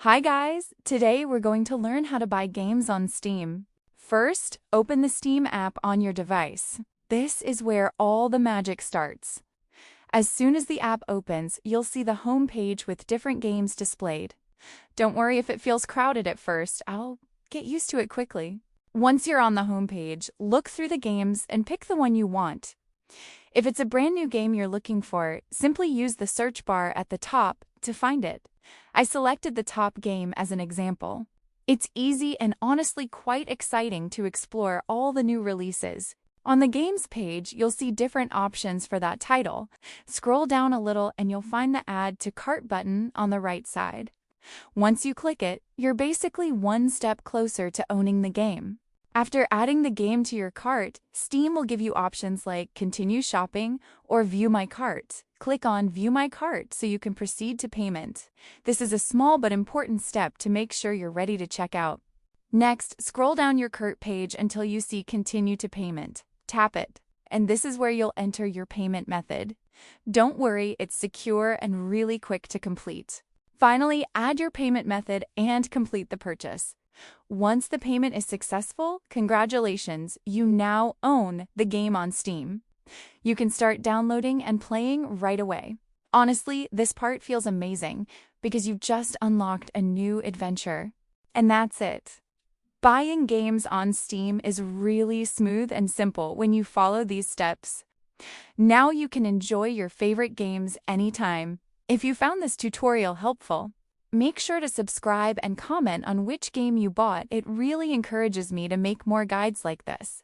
Hi guys! Today we're going to learn how to buy games on Steam. First, open the Steam app on your device. This is where all the magic starts. As soon as the app opens, you'll see the home page with different games displayed. Don't worry if it feels crowded at first, I'll get used to it quickly. Once you're on the home page, look through the games and pick the one you want. If it's a brand new game you're looking for, simply use the search bar at the top to find it. I selected the top game as an example. It's easy and honestly quite exciting to explore all the new releases. On the games page, you'll see different options for that title. Scroll down a little and you'll find the Add to Cart button on the right side. Once you click it, you're basically one step closer to owning the game. After adding the game to your cart, Steam will give you options like Continue Shopping or View My Cart. Click on View My Cart so you can proceed to payment. This is a small but important step to make sure you're ready to check out. Next, scroll down your cart page until you see Continue to Payment. Tap it, and this is where you'll enter your payment method. Don't worry, it's secure and really quick to complete. Finally, add your payment method and complete the purchase. Once the payment is successful, congratulations, you now own the game on Steam. You can start downloading and playing right away. Honestly, this part feels amazing because you've just unlocked a new adventure. And that's it. Buying games on Steam is really smooth and simple when you follow these steps. Now you can enjoy your favorite games anytime. If you found this tutorial helpful, make sure to subscribe and comment on which game you bought. It really encourages me to make more guides like this.